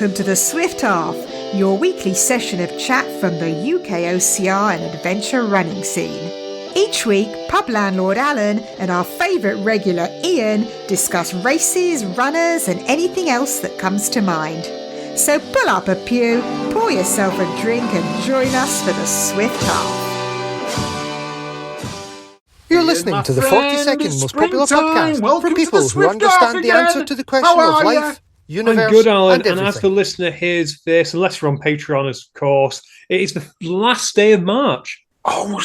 Welcome to the Swift Half, your weekly session of chat from the UKOCR and adventure running scene. Each week, pub landlord Alan and our favourite regular Ian discuss races, runners and anything else that comes to mind. So pull up a pew, pour yourself a drink and join us for the Swift Half. You're listening to the 42nd most popular podcast for people who understand the answer to the question of life, universe, I'm good, Alan, and everything. as the listener hears this, unless you're on Patreon, of course, it is the last day of March. Oh,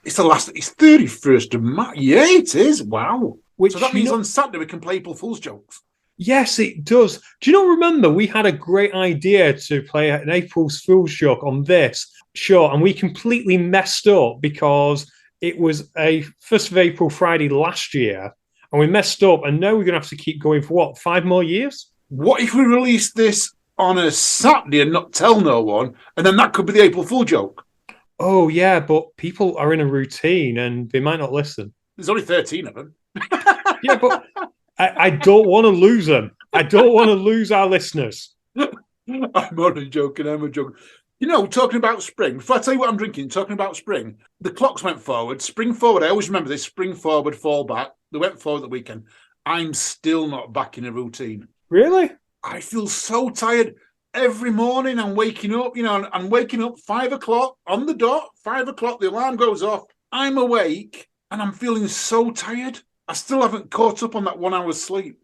it's the last. It's 31st of March. Yeah, it is. Wow. So that means on Saturday we can play April Fool's jokes. Yes, it does. Do you not remember we had a great idea to play an April Fool's joke on this show, and we completely messed up because it was a 1st of April Friday last year, and we messed up, and now we're going to have to keep going for, what, 5 more years? What if we release this on a Saturday and not tell no one, and then that could be the April Fool joke? Oh, yeah, but people are in a routine, and they might not listen. There's only 13 of them. Yeah, but I don't want to lose them. I don't want to lose our listeners. I'm only joking. You know, talking about spring, before I tell you what I'm drinking, talking about spring, the clocks went forward. Spring forward, I always remember this, spring forward, fall back. They went forward the weekend. I'm still not back in a routine. Really? I feel so tired. Every morning I'm waking up, I'm waking up 5 o'clock on the dot, 5 o'clock, the alarm goes off. I'm awake and I'm feeling so tired. I still haven't caught up on that 1 hour's sleep.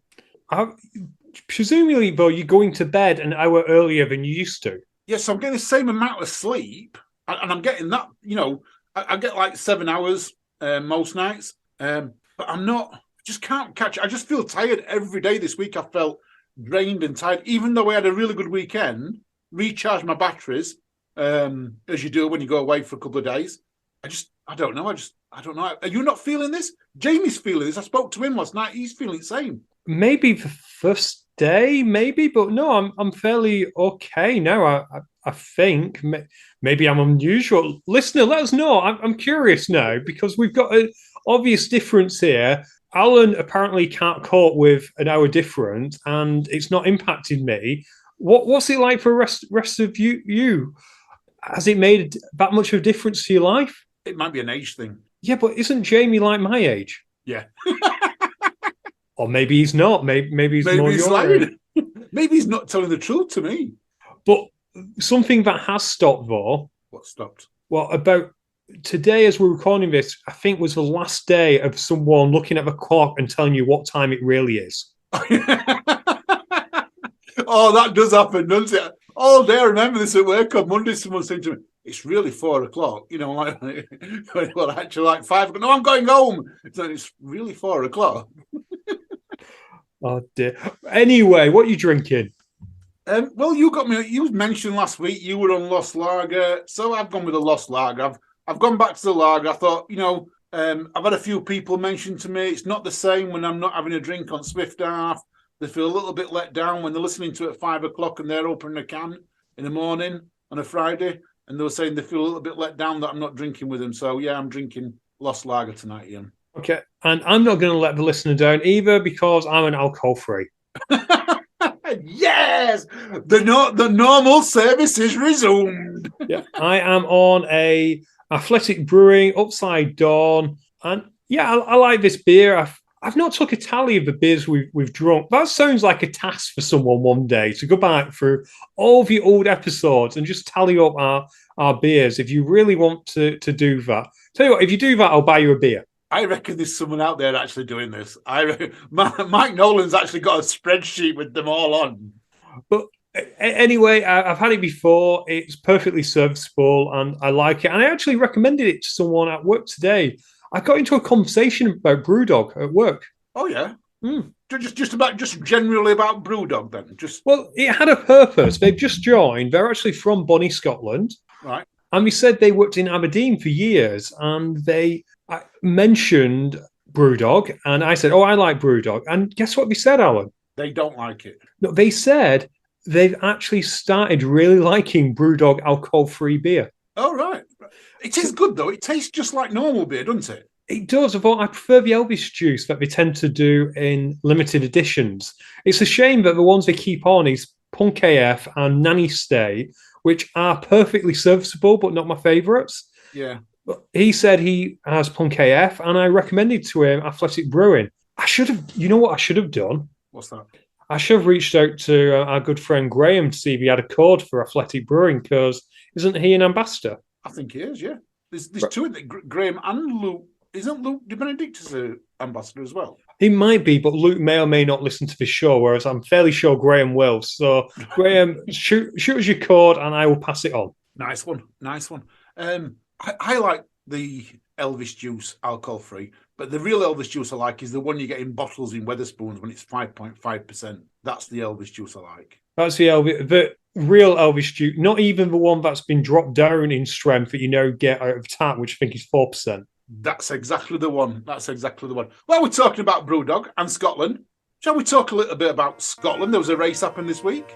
Presumably, though, you're going to bed an hour earlier than you used to. Yes, I'm getting the same amount of sleep, and I'm getting that, I get like 7 hours most nights, but I'm not, just can't catch it. I just feel tired every day this week. I felt drained and tired, even though I had a really good weekend, recharged my batteries, as you do when you go away for a couple of days. I don't know. I don't know. Are you not feeling this? Jamie's feeling this. I spoke to him last night. He's feeling the same. Maybe the first day, maybe, but no, I'm fairly okay now. I think maybe I'm unusual. Listener, let us know. I'm curious now because we've got an obvious difference here. Alan apparently can't cope with an hour difference, and it's not impacted me. What's it like for the rest of you? Has it made that much of a difference to your life? It might be an age thing. Yeah, but isn't Jamie like my age? Yeah. Or maybe he's not. Maybe he's more your age. Maybe he's not telling the truth to me. But something that has stopped, though. What stopped? Well, about today, as we're recording this, I think was the last day of someone looking at the clock and telling you what time it really is. Oh, that does happen, doesn't it? All day, I remember this at work on Monday. Someone said to me, "It's really 4 o'clock." Well, actually, like 5 o'clock. No, I'm going home. It's really 4 o'clock. Oh dear. Anyway, what are you drinking? Well, you got me. You mentioned last week you were on Lost Lager, so I've gone with a Lost Lager. I've gone back to the lager. I thought, I've had a few people mention to me it's not the same when I'm not having a drink on Swift Half. They feel a little bit let down when they're listening to it at 5 o'clock and they're opening a can in the morning on a Friday, and they were saying they feel a little bit let down that I'm not drinking with them. So yeah, I'm drinking Lost Lager tonight, Ian. Okay, and I'm not going to let the listener down either because I'm an alcohol-free. Yes, the normal service is resumed. Yeah, I am on a Athletic Brewing Upside Down, and yeah, I like this beer. I've not took a tally of the beers we've drunk. That sounds like a task for someone one day to go back through all of your old episodes and just tally up our beers. If you really want to do that, tell you what, if you do that, I'll buy you a beer. I reckon there's someone out there actually doing this. Mike Nolan's actually got a spreadsheet with them all on. But anyway, I've had it before. It's perfectly serviceable and I like it. And I actually recommended it to someone at work today. I got into a conversation about Brewdog at work. Oh, yeah? Just generally about Brewdog then? Well, it had a purpose. They've just joined. They're actually from Bonnie, Scotland. Right. And we said they worked in Aberdeen for years and they mentioned Brewdog, and I said, "Oh, I like Brewdog." And guess what they said, Alan? They don't like it. No, they said they've actually started really liking Brewdog alcohol-free beer. Oh, right. It is good, though. It tastes just like normal beer, doesn't it? It does. Although I prefer the Elvis juice that they tend to do in limited editions. It's a shame that the ones they keep on is Punk AF, and Nanny Stay, which are perfectly serviceable, but not my favourites. Yeah. He said he has Punk AF, and I recommended to him Athletic Brewing. I should have, you know what I should have done? What's that? I should have reached out to our good friend Graham to see if he had a code for Athletic Brewing, because isn't he an ambassador? I think he is, yeah. There's two in there, Graham and Luke. Isn't Luke de Benedictus an ambassador as well? He might be, but Luke may or may not listen to this show, whereas I'm fairly sure Graham will. So, Graham, shoot us your code and I will pass it on. Nice one. I like the Elvis juice alcohol-free, but the real Elvis juice I like is the one you get in bottles in Wetherspoons when it's 5.5%. That's the Elvis juice I like. That's the real Elvis juice, not even the one that's been dropped down in strength that get out of tap, which I think is 4%. That's exactly the one. Well, we're talking about Brewdog and Scotland. Shall we talk a little bit about Scotland? There was a race happened this week.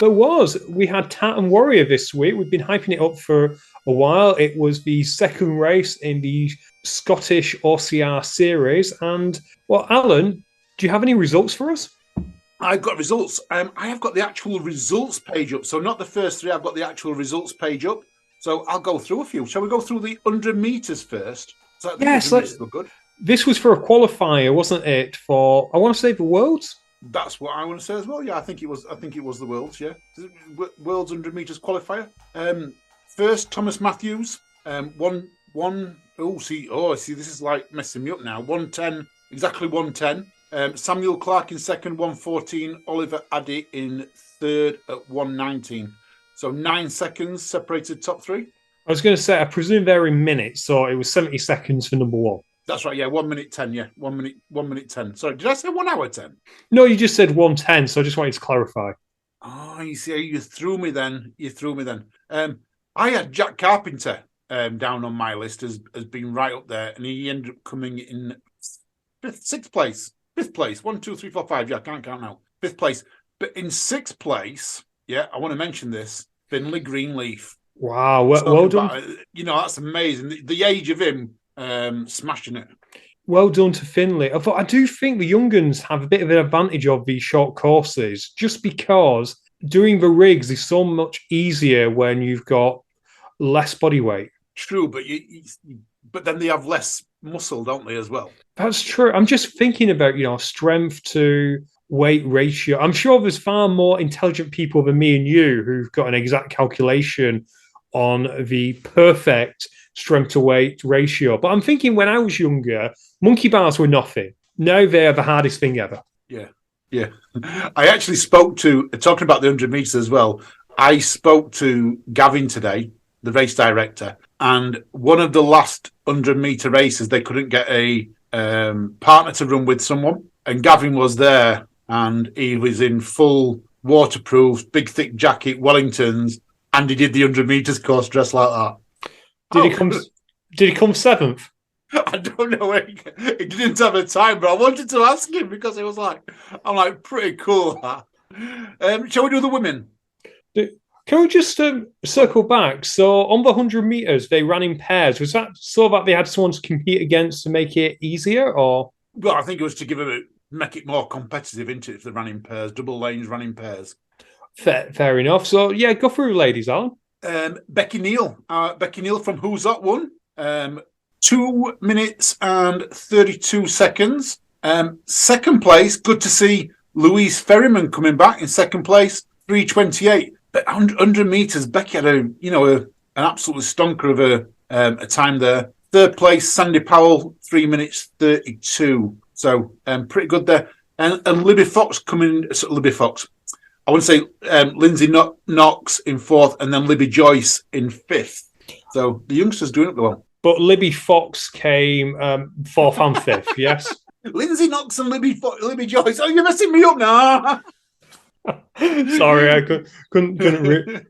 There was. We had Tartan Warrior this week. We've been hyping it up for a while. It was the second race in the Scottish OCR series. And, well, Alan, do you have any results for us? I've got results. I have got the actual results page up. So not the first three, I've got the actual results page up. So I'll go through a few. Shall we go through the 100 metres first? So yes, let's look good. This was for a qualifier, wasn't it? For, I want to say, the Worlds? That's what I want to say as well. Yeah, I think it was the Worlds. Yeah, Worlds 100 meters qualifier. First, Thomas Matthews. See, this is like messing me up now. 110, exactly 110. Samuel Clark in second, 114. Oliver Addy in third at 119. So 9 seconds separated top three. I was going to say, I presume they're in minutes, so it was 70 seconds for number one. That's right, yeah, 1 minute 10, yeah. 1 minute 10. Sorry, did I say 1 hour 10? No, you just said 110, so I just wanted to clarify. Oh, you see, you threw me then. I had Jack Carpenter down on my list as being right up there, and he ended up coming in fifth place. 1, 2, 3, 4, 5. Yeah, I can't count now. 5th place. But in 6th place, yeah, I want to mention this, Finlay Greenleaf. Wow, well done. That's amazing. The age of him, smashing it. Well done to Finlay. I do think the young uns have a bit of an advantage of these short courses, just because doing the rigs is so much easier when you've got less body weight. True, but then they have less muscle, don't they, as well? That's true. I'm just thinking about, strength to weight ratio. I'm sure there's far more intelligent people than me and you who've got an exact calculation on the perfect strength to weight ratio. But I'm thinking when I was younger, monkey bars were nothing. Now they're the hardest thing ever. Yeah. I actually spoke to, talking about the 100 metres as well, I spoke to Gavin today, the race director, and one of the last 100 metre races, they couldn't get a partner to run with someone. And Gavin was there, and he was in full waterproof, big thick jacket, Wellingtons, and he did the 100 metres course dressed like that. Did he come 7th? I don't know. He didn't have a time, but I wanted to ask him because it was pretty cool. Shall we do the women? Can we just circle back? So on the 100 metres, they ran in pairs. Was that so that they had someone to compete against to make it easier, or? Well, I think it was to make it more competitive, isn't it? If they ran in pairs, double lanes ran in pairs. Fair enough. So yeah, go through, ladies, Alan. Becky Neal from Who's That One? 2 minutes and 32 seconds. Second place, good to see Louise Ferryman coming back in second place, 3:28. But 100 metres, Becky had an absolute stonker of a time there. Third place, Sandy Powell, 3 minutes 32. So pretty good there. And Libby Fox I want to say Lindsay Knox in 4th, and then Libby Joyce in 5th. So the youngsters doing it well. But Libby Fox came 4th and 5th, yes? Lindsay Knox and Libby Joyce. Oh, you're messing me up now. Sorry, I couldn't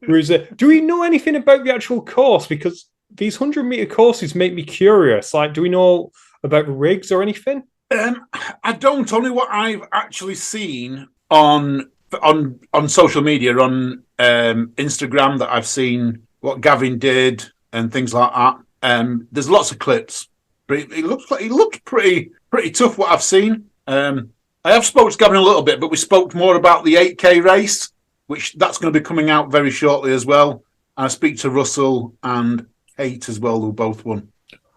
ruse it. Do we know anything about the actual course? Because these 100-metre courses make me curious. Like, do we know about the rigs or anything? I don't. Only what I've actually seen on social media, on Instagram, that I've seen what Gavin did and things like that. There's lots of clips, but it looked pretty tough. What I've seen. I have spoke to Gavin a little bit, but we spoke more about the 8K race, which that's going to be coming out very shortly as well. I speak to Russell and Kate as well, who both won.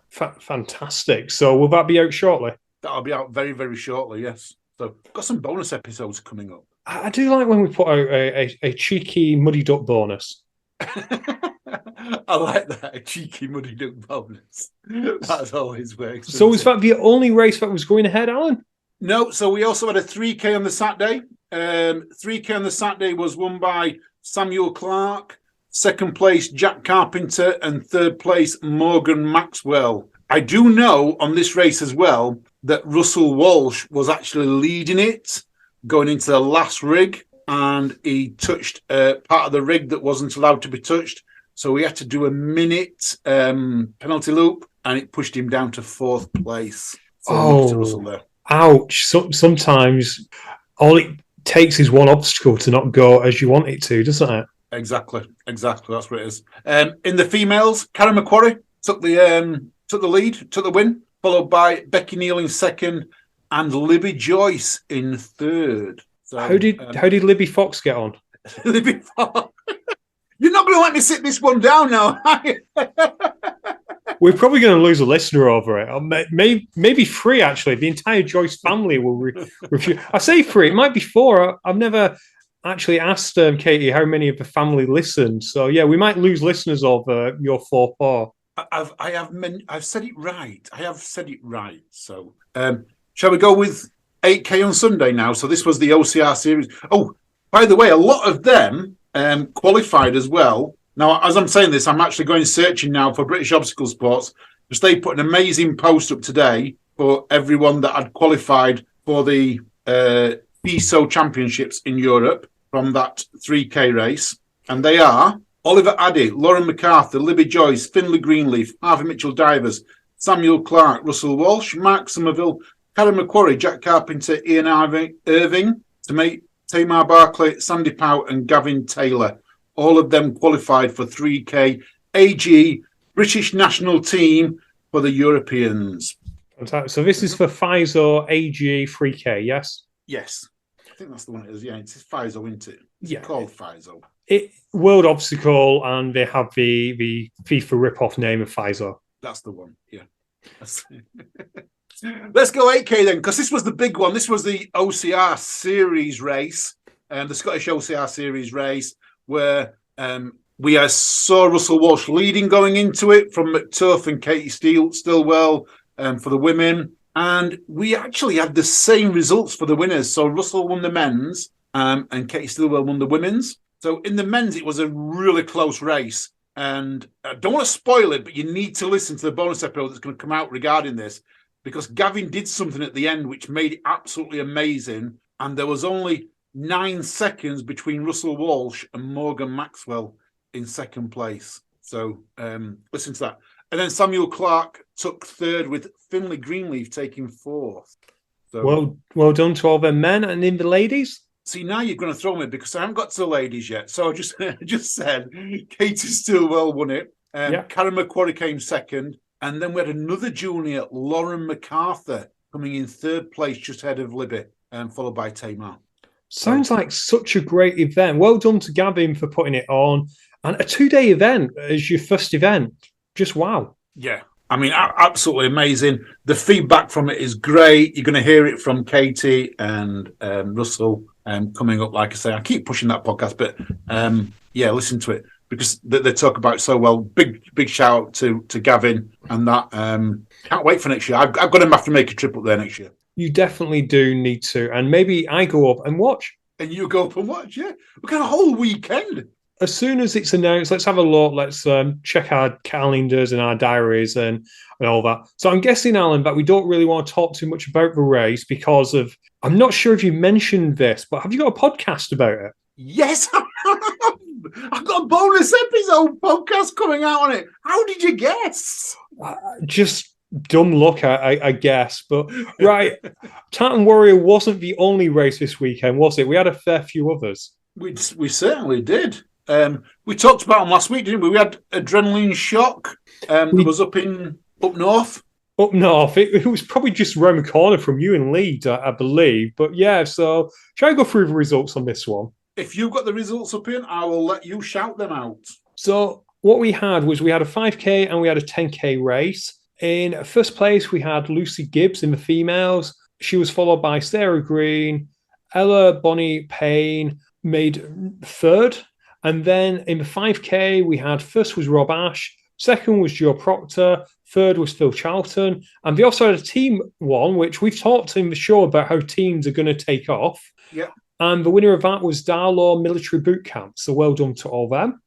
Fantastic. So will that be out shortly? That'll be out very, very shortly, yes. So got some bonus episodes coming up. I do like when we put out a cheeky Muddy Duck bonus. I like that, a cheeky Muddy Duck bonus. That's always works. So is that the only race that was going ahead, Alan? No, so we also had a 3K on the Saturday. 3K on the Saturday was won by Samuel Clark. Second place, Jack Carpenter, and third place, Morgan Maxwell. I do know on this race as well that Russell Walsh was actually leading it going into the last rig, and he touched part of the rig that wasn't allowed to be touched. So he had to do a minute penalty loop, and it pushed him down to fourth place. So to Russell there. Ouch. Sometimes all it takes is one obstacle to not go as you want it to, doesn't it? Exactly. That's what it is. In the females, Karen McQuarrie took the lead, took the win, followed by Becky Neal in second and Libby Joyce in third. So, how did Libby Fox get on? Libby Fox. You're not going to let me sit this one down now, are you? We're probably going to lose a listener over it. Maybe 3, actually. The entire Joyce family will refuse. I say 3. It might be 4. I've never actually asked Katie how many of the family listened. So, yeah, we might lose listeners over your 4-4. I've said it right. I have said it right. So, shall we go with 8K on Sunday now? So this was the OCR series. Oh, by the way, a lot of them qualified as well. Now, as I'm saying this, I'm actually going searching now for British Obstacle Sports, because they put an amazing post up today for everyone that had qualified for the PISO Championships in Europe from that 3K race. And they are Oliver Addy, Lauren MacArthur, Libby Joyce, Finlay Greenleaf, Harvey Mitchell-Divers, Samuel Clark, Russell Walsh, Mark Somerville, Karen McQuarrie, Jack Carpenter, Ian Irving, Tamar Barclay, Sandy Powell, and Gavin Taylor. All of them qualified for 3K AG British national team for the Europeans. So this is for FISO AG 3K, yes? Yes. I think that's the one it is. Yeah, it's FISO, isn't it? It's called FISO. World Obstacle, and they have the FIFA rip-off name of FISO. That's the one, yeah. Let's go 8K then, because this was the big one. This was the OCR series race, the Scottish OCR series race, where we saw Russell Walsh leading going into it from McTuff and Katie Stilwell for the women. And we actually had the same results for the winners. So Russell won the men's and Katie Stilwell won the women's. So in the men's, it was a really close race. And I don't want to spoil it, but you need to listen to the bonus episode that's going to come out regarding this, because Gavin did something at the end which made it absolutely amazing. And there was only 9 seconds between Russell Walsh and Morgan Maxwell in second place. So listen to that. And then Samuel Clark took third, with Finlay Greenleaf taking fourth. So, well done to all the men, and in the ladies. See, now you're going to throw me because I haven't got to the ladies yet. So I just said Katie Stilwell won it. Karen McQuarrie came second. And then we had another junior, Lauren MacArthur, coming in third place, just ahead of Libby, followed by Tamar. Sounds like such a great event. Well done to Gavin for putting it on. And a 2-day event as your first event. Just wow. Yeah. I mean, absolutely amazing. The feedback from it is great. You're going to hear it from Katie and Russell coming up. Like I say, I keep pushing that podcast, but listen to it because they talk about it so well. Big shout out to Gavin and that. Can't wait for next year. I've got him have to make a trip up there next year. You definitely do need to. And maybe I go up and watch. And you go up and watch, yeah. We've got a whole weekend. As soon as it's announced, let's have a look. Let's check our calendars and our diaries and all that. So I'm guessing, Alan, that we don't really want to talk too much about the race because of, I'm not sure if you mentioned this, but have you got a podcast about it? Yes, I've got a bonus episode podcast coming out on it. How did you guess? Just dumb luck, I guess. But right, Tartan Warrior wasn't the only race this weekend, was it? We had a fair few others. We certainly did. We talked about them last week, didn't we? We had Adrenaline Shock. That was up north. Up north, it was probably just around the corner from you in Leeds, I believe. But yeah, so shall I go through the results on this one? If you've got the results up in, I will let you shout them out. So what we had a 5K and we had a 10K race. In first place, we had Lucy Gibbs in the females. She was followed by Sarah Green. Ella Bonnie Payne made third. And then in the 5K, we had first was Rob Ash, second was Joe Proctor, third was Phil Charlton. And they also had a team one, which we've talked in the show about how teams are going to take off. Yeah. And the winner of that was Darlaw Military Boot Camp. So well done to all them.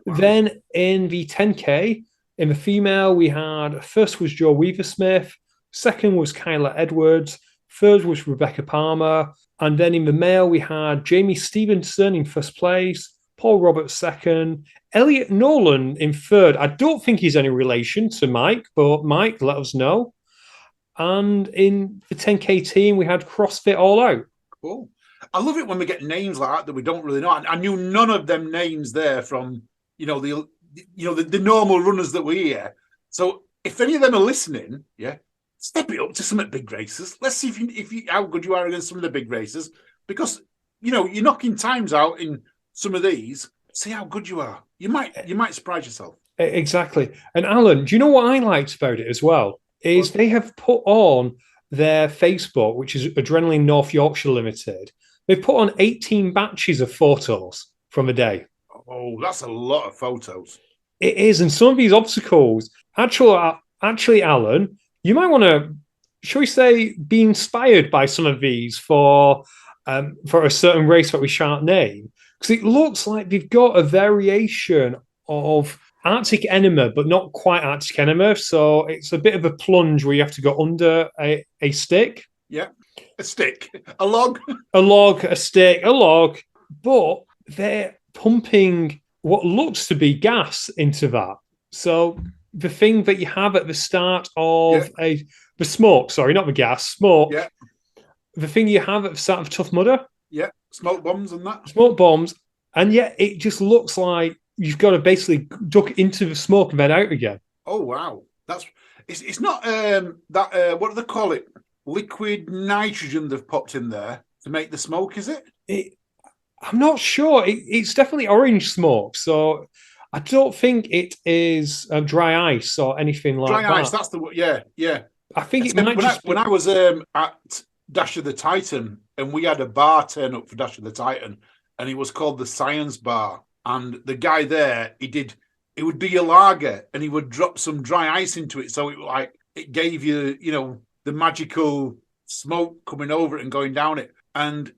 Wow. Then in the 10K, in the female, we had first was Joe Weaversmith, second was Kyla Edwards, third was Rebecca Palmer. And then in the male, we had Jamie Stevenson in first place, Paul Roberts second, Elliot Nolan in third. I don't think he's any relation to Mike, but Mike, let us know. And in the 10K team, we had CrossFit All Out. Cool. I love it when we get names like that we don't really know. I knew none of them names there from, the normal runners that we hear. So if any of them are listening, step it up to some of the big races. Let's see if you how good you are against some of the big races, because you're knocking times out in some of these. See how good you are. You might surprise yourself. Exactly. And Alan, do you know what I liked about it as well? Is they have put on their Facebook, which is Adrenaline North Yorkshire Limited. They've put on 18 batches of photos from the day. Oh, that's a lot of photos. It is, and some of these obstacles, actually, Alan, you might want to, shall we say, be inspired by some of these for a certain race that we shan't name, because it looks like they've got a variation of Arctic Enema, but not quite Arctic Enema. So it's a bit of a plunge where you have to go under a stick. Yeah, a stick, a log, a stick, a log, but they're pumping what looks to be gas into that. So the thing that you have at the start of the smoke, sorry, not the gas, smoke. Yeah. The thing you have at the start of Tough Mudder. Yeah, smoke bombs and that. Smoke bombs. And yet it just looks like you've got to basically duck into the smoke and then out again. Oh, wow. It's not what do they call it? Liquid nitrogen they've popped in there to make the smoke, is it? I'm not sure. It's definitely orange smoke. So I don't think it is dry ice or anything like that. Dry ice, that's the word. Yeah. I think it might when I was at Dash of the Titan, and we had a bar turn up for Dash of the Titan, and it was called the Science Bar. And the guy there, it would be a lager, and he would drop some dry ice into it, so it gave you, the magical smoke coming over it and going down it. And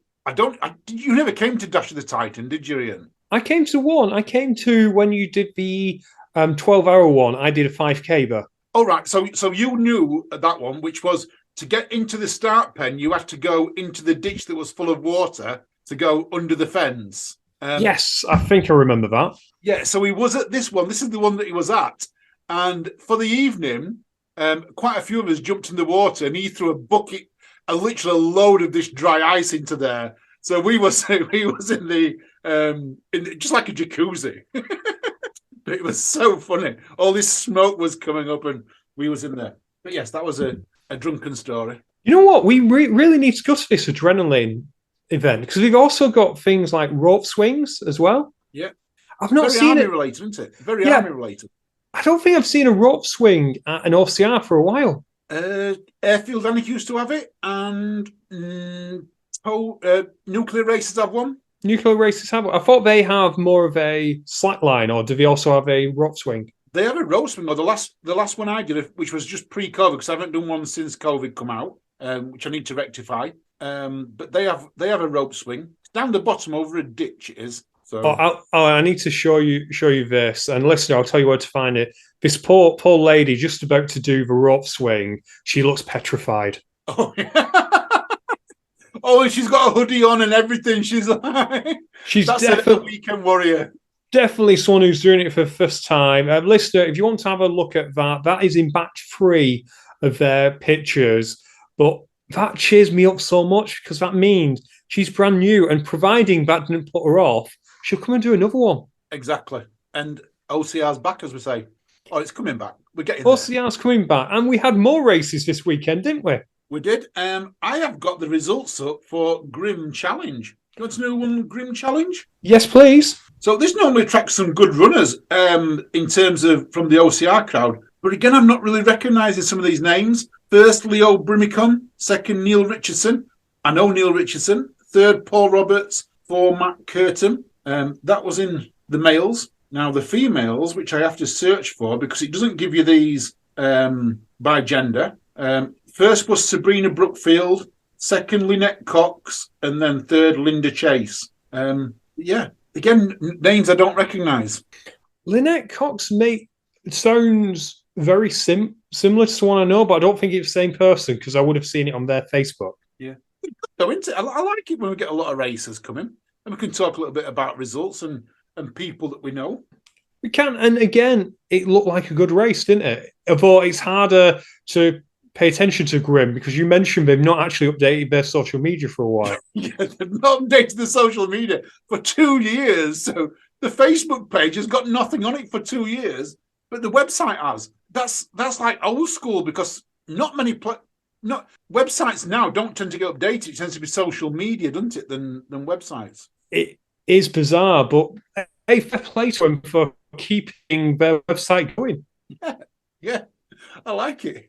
you never came to Dash of the Titan, did you, Ian? I came to one. I came to when you did the 12-hour one. I did a 5K there. Oh, right. So you knew that one, which was to get into the start pen, you had to go into the ditch that was full of water to go under the fence. Yes, I think I remember that. Yeah, so he was at this one. This is the one that he was at. And for the evening, quite a few of us jumped in the water, and he threw a literal load of this dry ice into there. So we was in the just like a jacuzzi. But it was so funny. All this smoke was coming up, and we was in there. But yes, that was a drunken story. You know what? We really need to go to this adrenaline event, because we've also got things like rope swings as well. Yeah. I've not Very seen army it. related, isn't it? Very army related. I don't think I've seen a rope swing at an OCR for a while. Airfield Annick used to have it, and Nuclear Racers have one. Nuclear Racers have one. I thought they have more of a slackline, or do they also have a rope swing? They have a rope swing, or the last one I did, which was just pre-COVID, because I haven't done one since COVID come out, which I need to rectify. But they have a rope swing. It's down the bottom over a ditch, it is. So I need to show you this. And listener, I'll tell you where to find it. This poor lady just about to do the rope swing. She looks petrified. Oh, yeah. Oh, and she's got a hoodie on and everything. She's like, that's a weekend warrior. Definitely someone who's doing it for the first time. Listener, if you want to have a look at that is in batch 3 of their pictures. But that cheers me up so much, because that means she's brand new, and providing that didn't put her off, she'll come and do another one. Exactly. And OCR's back, as we say. Oh, it's coming back. We're getting there. OCR's coming back. And we had more races this weekend, didn't we? We did. I have got the results up for Grim Challenge. Do you want to know one Grim Challenge? Yes, please. So this normally attracts some good runners in terms of from the OCR crowd. But again, I'm not really recognising some of these names. First, Leo Brimicon. Second, Neil Richardson. I know Neil Richardson. Third, Paul Roberts. Fourth, Matt Curtin. That was in the males. Now, the females, which I have to search for because it doesn't give you these by gender. First was Sabrina Brookfield. Second, Lynette Cox. And then third, Linda Chase. Again, names I don't recognise. Lynette Cox sounds very similar to someone I know, but I don't think it's the same person because I would have seen it on their Facebook. Yeah. So, I like it when we get a lot of racers coming and we can talk a little bit about results and people that we know. We can. And again, it looked like a good race, didn't it? Although it's harder to pay attention to Grim because you mentioned they've not actually updated their social media for a while. Yeah, they've not updated the social media for 2 years. So the Facebook page has got nothing on it for 2 years, but the website has. That's like old school because not many websites now don't tend to get updated. It tends to be social media, doesn't it, than websites. It is bizarre, but a fair play to them for keeping their website going. Yeah. I like it.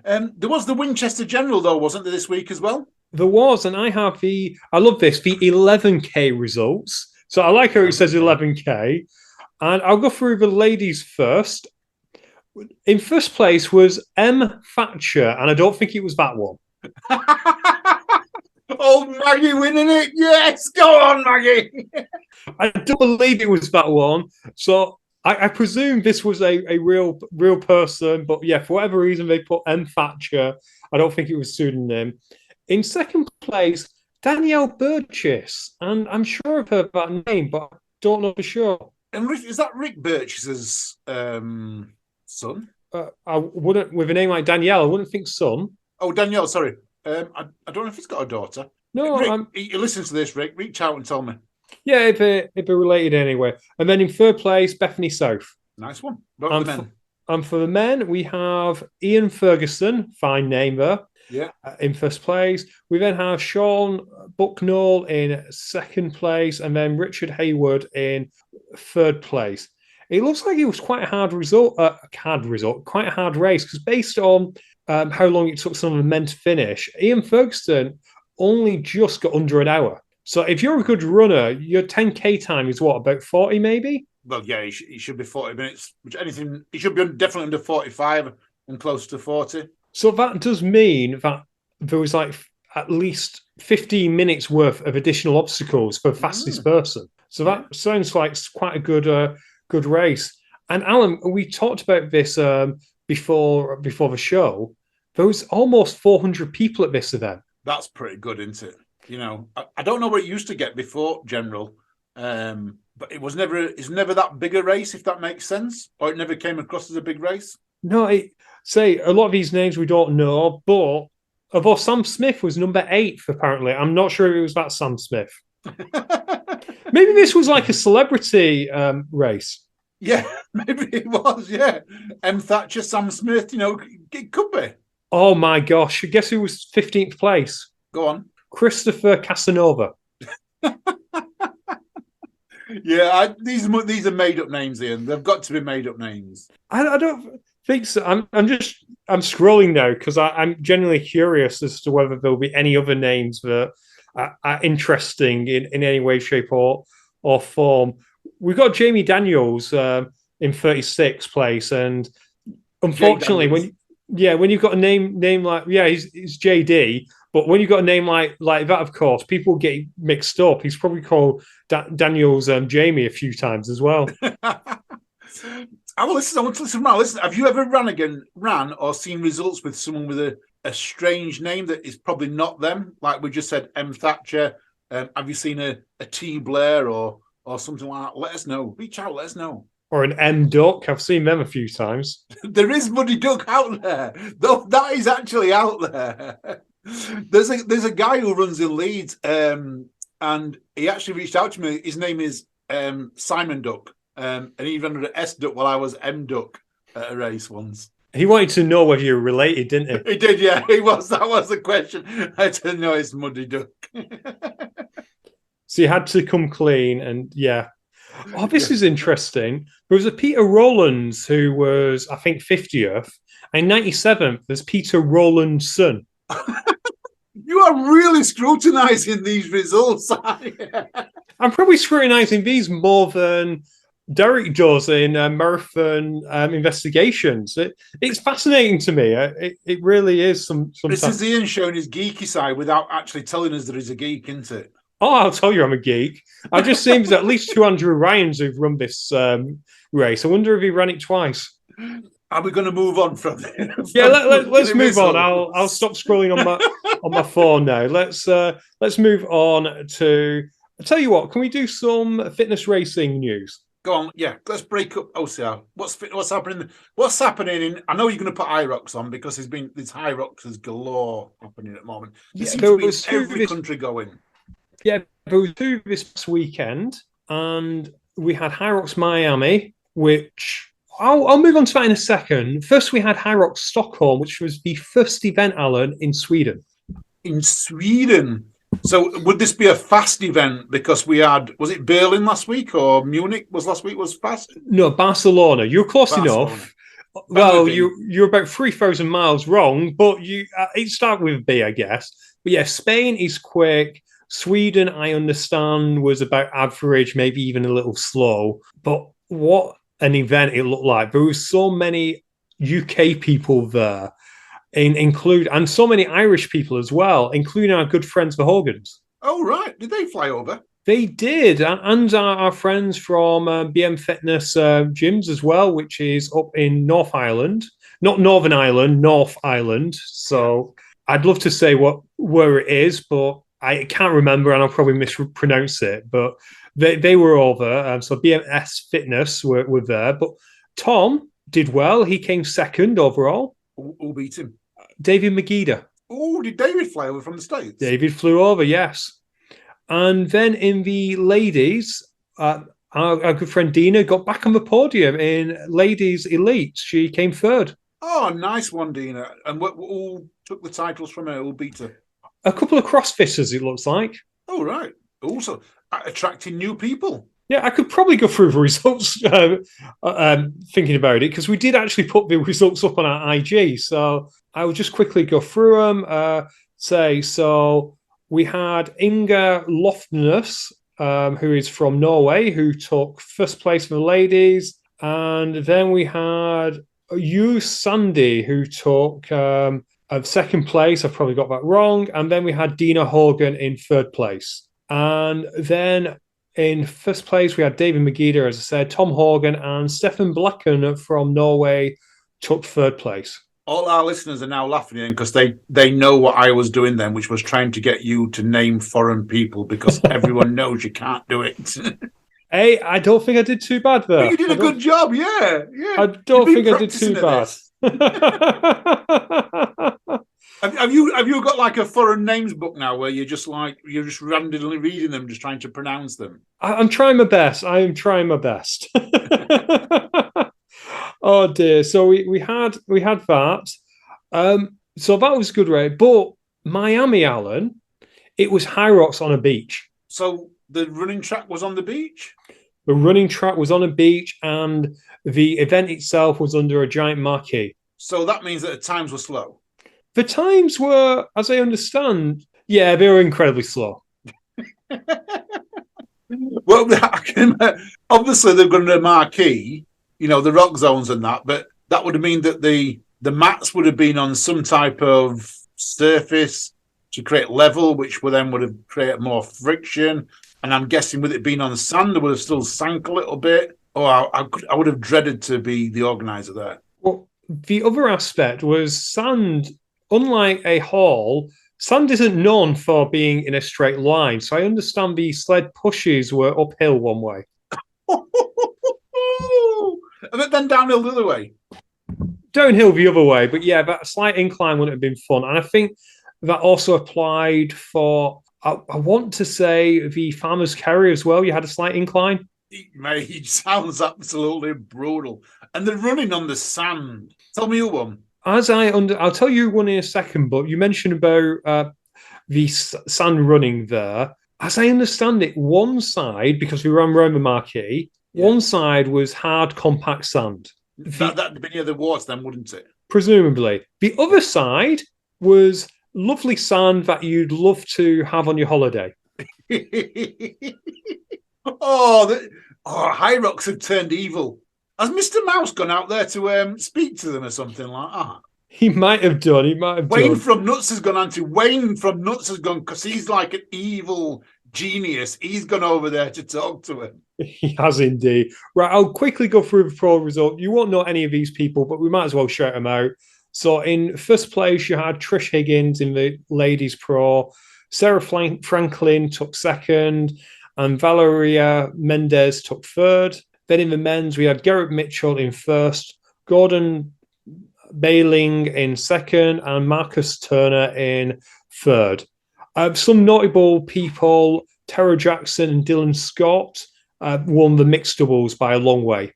There was the Winchester General, though, wasn't there, this week as well? There was, and I love this, the 11K results. So I like how it says 11K. And I'll go through the ladies first. In first place was M. Thatcher, and I don't think it was that one. Old Maggie winning it. Yes, go on, Maggie. I don't believe it was that one. So I presume this was a real person, but yeah, for whatever reason they put M. Thatcher. I don't think it was a pseudonym. In second place, Danielle Burgess, and I'm sure I've heard that name, but I don't know for sure. And is that Rick Burgess's son? I wouldn't, with a name like Danielle, I wouldn't think son. Oh, Danielle, sorry. I don't know if he's got a daughter. No, Rick, you listen to this, Rick. Reach out and tell me. Yeah, if they're related anyway. And then in third place, Bethany South. Nice one. And for the men, we have Ian Ferguson, fine name there. Yeah. In first place. We then have Sean Bucknall in second place, and then Richard Hayward in third place. It looks like it was quite a hard quite a hard race, because based on how long it took some of the men to finish, Ian Ferguson only just got under an hour. So if you're a good runner, your 10K time is what, about 40 maybe? Well, yeah, he should be 40 minutes. He should be definitely under 45 and close to 40. So that does mean that there was like at least 15 minutes worth of additional obstacles for the fastest person. So that sounds like quite a good race. And Alan, we talked about this before the show. There was almost 400 people at this event. That's pretty good, isn't it? You know, I don't know what it used to get before General, but it's never that big a race, if that makes sense, or it never came across as a big race. No, a lot of these names we don't know, but although Sam Smith was number 8th, apparently, I'm not sure if it was that Sam Smith. Maybe this was like a celebrity race. Yeah, maybe it was. Yeah, M. Thatcher, Sam Smith. You know, it could be. Oh my gosh! Guess who was 15th place? Go on. Christopher Casanova. Yeah, these are made up names, Ian. They've got to be made up names. I don't think so. I'm scrolling now because I'm genuinely curious as to whether there'll be any other names that are interesting in any way, shape, or form. We've got Jamie Daniels in 36th place, and unfortunately, when you've got a name like he's JD. But when you've got a name like that, of course, people get mixed up. He's probably called Daniels Jamie a few times as well. I want to listen. Listen, have you ever ran or seen results with someone with a strange name that is probably not them? Like we just said, M. Thatcher. Have you seen a T. Blair or something like that? Let us know. Reach out. Let us know. Or an M. Duck. I've seen them a few times. There is Muddy Duck out there. Though that is actually out there. There's a guy who runs in Leeds, and he actually reached out to me. His name is Simon Duck. and he ran under S duck while I was M duck at a race once. He wanted to know whether you were related, didn't he? He did, yeah. That was the question. I had to know it's Muddy Duck. So you had to come clean, and yeah. Oh, this is interesting. There was a Peter Rowlands who was, I think, 50th, and 97th. There's Peter Rowland's son. You are really scrutinising these results. I'm probably scrutinising these more than Derek does in marathon investigations. It's fascinating to me. It really is. This is Ian showing his geeky side without actually telling us that he's a geek, isn't it? Oh, I'll tell you I'm a geek. I just seems at least 2 Andrew Ryans who've run this race. I wonder if he ran it twice. Are we going to move on from there? Yeah, let's move on. I'll stop scrolling on my phone now. Let's move on to. I'll tell you what. Can we do some fitness racing news? Go on, yeah. Let's break up OCR. What's happening? What's happening? I know you're going to put IROX on because there's high rocks galore happening at the moment. There was every country going. Yeah, there was 2 this past weekend, and we had Hyrox Miami, which I'll move on to that in a second. First, we had Hyrox Stockholm, which was the first event, Alan, in Sweden. In Sweden? So would this be a fast event? Because we had, was it Berlin last week or Munich was last week was fast? No, Barcelona. You're close enough. Well, you're about 3,000 miles wrong, but it started with a B, I guess. But yeah, Spain is quick. Sweden, I understand, was about average, maybe even a little slow. But what an event it looked like. There was so many UK people there, and so many Irish people as well, including our good friends the Hogans. Oh, right. Did they fly over? They did. And our friends from BM Fitness Gyms as well, which is up in North Ireland. Not Northern Ireland, North Ireland. So I'd love to say where it is, but I can't remember, and I'll probably mispronounce it, but they were over. So BMS Fitness were there. But Tom did well. He came second overall. Who beat him? David Magida. Oh, did David fly over from the States? David flew over, yes. And then in the ladies, our good friend Dina got back on the podium in ladies elite. She came third. Oh, nice one, Dina. And who took the titles from her? Who beat her? A couple of CrossFitters, it looks like. Oh, right. Also attracting new people. Yeah, I could probably go through the results thinking about it, because we did actually put the results up on our IG. So I will just quickly go through them. So we had Inga Lofnes, who is from Norway, who took first place for the ladies. And then we had Yu Sandy, who took second place. I've probably got that wrong. And then we had Dina Hogan in third place. And then in first place, we had David Magida, as I said, Tom Hogan, and Stefan Blacken from Norway took third place. All our listeners are now laughing in because they know what I was doing then, which was trying to get you to name foreign people because everyone knows you can't do it. Hey, I don't think I did too bad there. But you did a good job, yeah. I don't think I did too bad. Have you got like a foreign names book now where you're just randomly reading them, just trying to pronounce them? I'm trying my best. I am trying my best. Oh dear. So we had that. So that was good, right? But Miami, Alan, it was high rocks on a beach. So the running track was on the beach? The running track was on a beach, and the event itself was under a giant marquee. So that means that the times were slow. The times were, as I understand, yeah, they were incredibly slow. Well, obviously they've got a marquee, the rock zones and that, but that would mean that the mats would have been on some type of surface to create level, which would have created more friction. And I'm guessing with it being on sand, it would have still sank a little bit. Oh, I would have dreaded to be the organizer there. Well, the other aspect was sand. Unlike a hall, sand isn't known for being in a straight line. So I understand the sled pushes were uphill one way. And then downhill the other way. Downhill the other way. But yeah, that slight incline wouldn't have been fun. And I think that also applied for, I want to say, the Farmers Carry as well. You had a slight incline. Mate, it sounds absolutely brutal. And they're running on the sand. Tell me who won. I'll tell you one in a second, but you mentioned about the sand running there. As I understand it, one side, because we ran Roma Marquee, one side was hard, compact sand. That'd be near the water then, wouldn't it? Presumably. The other side was lovely sand that you'd love to have on your holiday. High Rocks have turned evil. Has Mr. Mouse gone out there to speak to them or something like that? He might have done. Wayne from Nuts has gone Wayne from Nuts has gone because he's like an evil genius. He's gone over there to talk to him. He has indeed. Right, I'll quickly go through the pro result. You won't know any of these people, but we might as well shout them out. So in first place, you had Trish Higgins in the ladies pro. Sarah Franklin took second, and Valeria Mendez took third. Then in the men's, we had Garrett Mitchell in first, Gordon Bailing in second, and Marcus Turner in third. Some notable people, Tara Jackson and Dylan Scott, won the mixed doubles by a long way.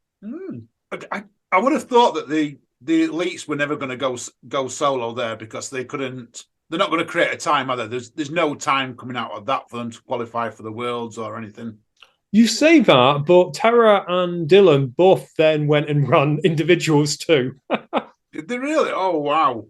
I would have thought that the elites were never going to go solo there because they couldn't. They're not going to create a time, are there? There's no time coming out of that for them to qualify for the Worlds or anything. You say that, but Tara and Dylan both then went and ran individuals too. Did they really? Oh, wow.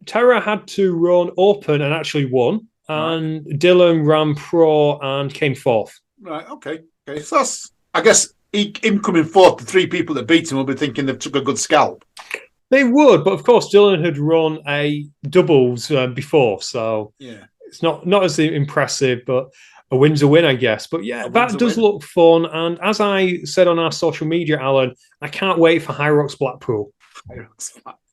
Tara had to run open and actually won, and Dylan ran pro and came fourth. Right, okay. So that's, I guess, him coming fourth, the three people that beat him will be thinking they've took a good scalp. They would, but of course Dylan had run a doubles before, so it's not as impressive, but a win's a win, I guess. But yeah, that does look fun. And as I said on our social media, Alan, I can't wait for High Rocks Blackpool.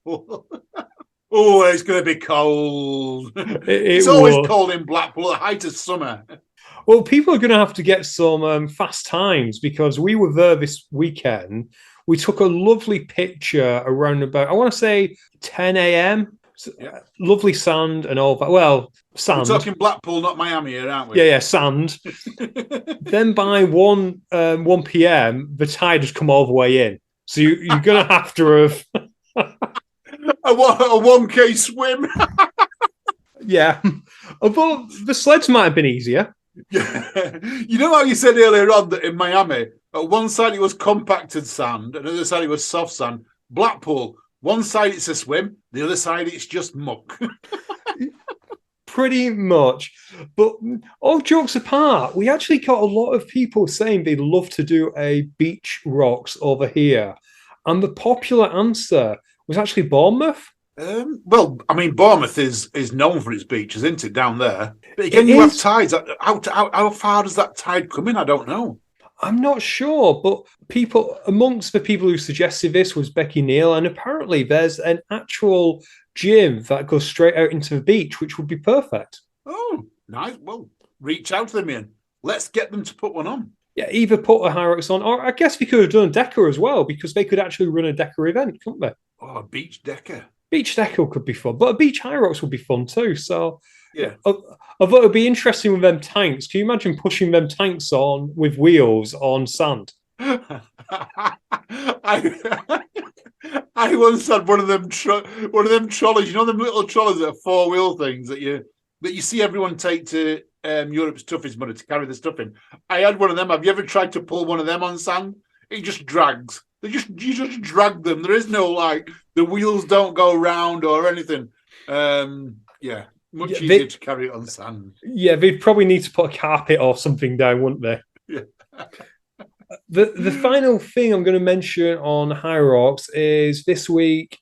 Oh, it's going to be cold. It's always cold in Blackpool at the height of summer. Well, people are going to have to get some fast times because we were there this weekend. We took a lovely picture around about, I want to say 10 a.m. Lovely sand and all that. Well, sand. We're talking Blackpool, not Miami here, aren't we? Yeah, sand. Then by 1 p.m., the tide has come all the way in. So you're going to have to have... a 1K swim. Yeah. Although the sleds might have been easier. Yeah. You know how you said earlier on that in Miami, at one side it was compacted sand, and the other side it was soft sand. Blackpool, one side it's a swim, the other side it's just muck. Pretty much. But all jokes apart, we actually got a lot of people saying they'd love to do a beach rocks over here. And the popular answer was actually Bournemouth. Well, I mean, Bournemouth is known for its beaches, isn't it, down there? But again, you have tides. How far does that tide come in? I don't know. I'm not sure, but amongst the people who suggested this was Becky Neal, and apparently there's an actual gym that goes straight out into the beach, which would be perfect. Oh, nice. Well, reach out to them, Ian. Let's get them to put one on. Yeah, either put a High Rocks on, or I guess we could have done a Decker as well, because they could actually run a Decker event, couldn't they? Oh, a beach Decker. Beach Decker could be fun, but a beach High Rocks would be fun too. So, yeah. Although it would be interesting with them tanks. Can you imagine pushing them tanks on with wheels on sand? I once had one of them trolleys. You know them little trolleys that are 4-wheel things that you see everyone take to Europe's toughest mudder to carry the stuff in. I had one of them. Have you ever tried to pull one of them on sand? It just drags. You just drag them. There is no the wheels don't go round or anything. Much easier to carry it on sand. Yeah, they'd probably need to put a carpet or something down, wouldn't they? Yeah. The final thing I'm going to mention on High Rocks is this week,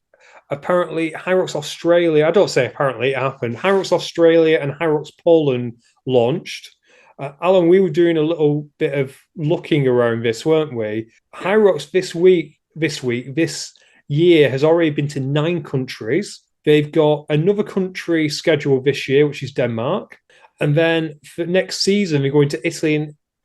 apparently High Rocks Australia, I don't say apparently, it happened. High Rocks Australia and High Rocks Poland launched. Alan, we were doing a little bit of looking around this, weren't we? High Rocks this year has already been to 9 countries. They've got another country scheduled this year, which is Denmark. And then for next season, they're going to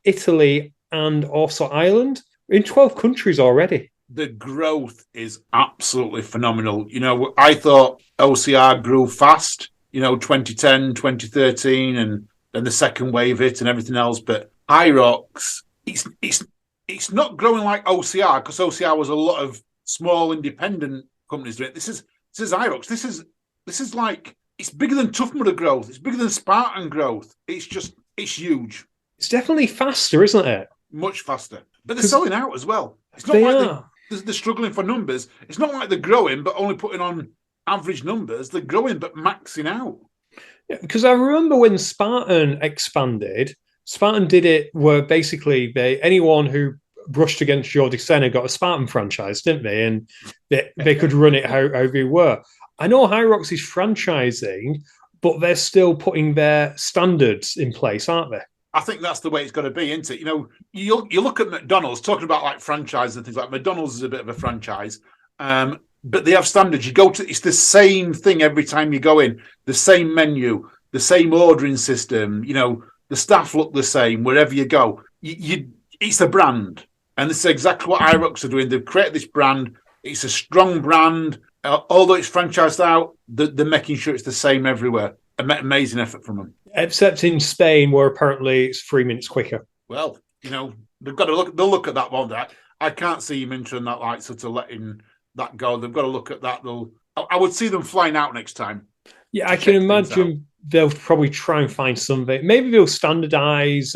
Italy and also Ireland. We're in 12 countries already. The growth is absolutely phenomenal. You know, I thought OCR grew fast, 2010, 2013, and then the second wave hit and everything else. But High Rocks, it's it's not growing like OCR, because OCR was a lot of small independent companies doing it. This is IROX. This is like, it's bigger than Tough Mudder growth. It's bigger than Spartan growth. It's huge. It's definitely faster, isn't it? Much faster. But they're selling out as well. It's not like they're struggling for numbers. It's not like they're growing but only putting on average numbers. They're growing but maxing out. Yeah, because I remember when Spartan expanded, Spartan did it where basically anyone who brushed against Jordi Senna got a Spartan franchise, didn't they? And they could run it how they were. I know Hyrox is franchising, but they're still putting their standards in place, aren't they? I think that's the way it's got to be, isn't it? You know, you look at McDonald's, talking about like franchise and things like McDonald's is a bit of a franchise, but they have standards. You go to, it's the same thing every time you go in, the same menu, the same ordering system. You know, the staff look the same wherever you go. It's a brand, and this is exactly what IROX are doing. They've created this brand. It's a strong brand. Although it's franchised out, they're making sure it's the same everywhere. Amazing effort from them. Except in Spain, where apparently it's 3 minutes quicker. Well, you know, they've got to look. They'll look at that one. I can't see him entering that, like, sort of letting that go. They've got to look at that. I would see them flying out next time. Yeah, I can imagine they'll probably try and find something. Maybe they'll standardise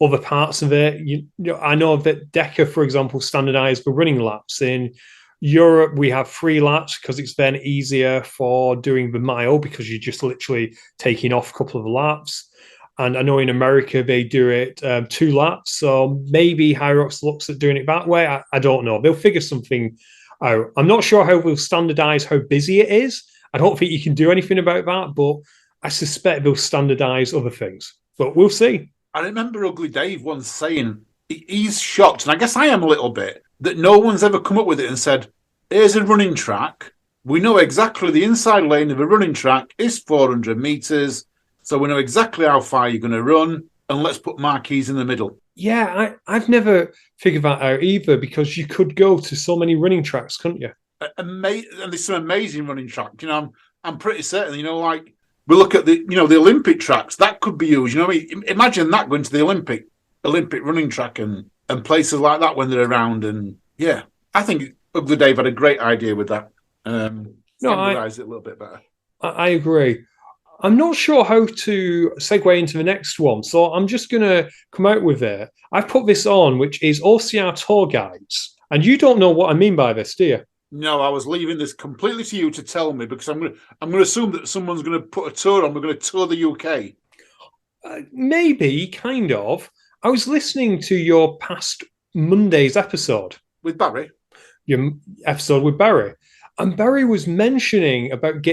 other parts of it. You know, I know that Deca, for example, standardised the running laps. In Europe, we have 3 laps because it's then easier for doing the mile because you're just literally taking off a couple of laps. And I know in America, they do it 2 laps. So maybe Hyrox looks at doing it that way. I don't know. They'll figure something out. I'm not sure how they'll standardise how busy it is. I don't think you can do anything about that, but I suspect they'll standardise other things. But we'll see. I remember Ugly Dave once saying he's shocked, and I guess I am a little bit, that no one's ever come up with it and said, here's a running track. We know exactly the inside lane of a running track is 400 metres, so we know exactly how far you're going to run, and let's put marquees in the middle. Yeah, I've never figured that out either, because you could go to so many running tracks, couldn't you? And there's some amazing running tracks. You know, I'm pretty certain, you know, like, we look at the Olympic tracks, that could be used. You know, imagine that going to the Olympic running track and places like that when they're around. And yeah, I think Ugly Dave had a great idea with that. Standardise it a little bit better. I agree. I'm not sure how to segue into the next one, so I'm just going to come out with it. I put this on, which is OCR tour guides, and you don't know what I mean by this, do you? No, I was leaving this completely to you to tell me, because I'm going to assume that someone's going to put a tour on. We're going to tour the UK. Maybe, kind of. I was listening to your past Monday's episode with Barry. Your episode with Barry, and Barry was mentioning about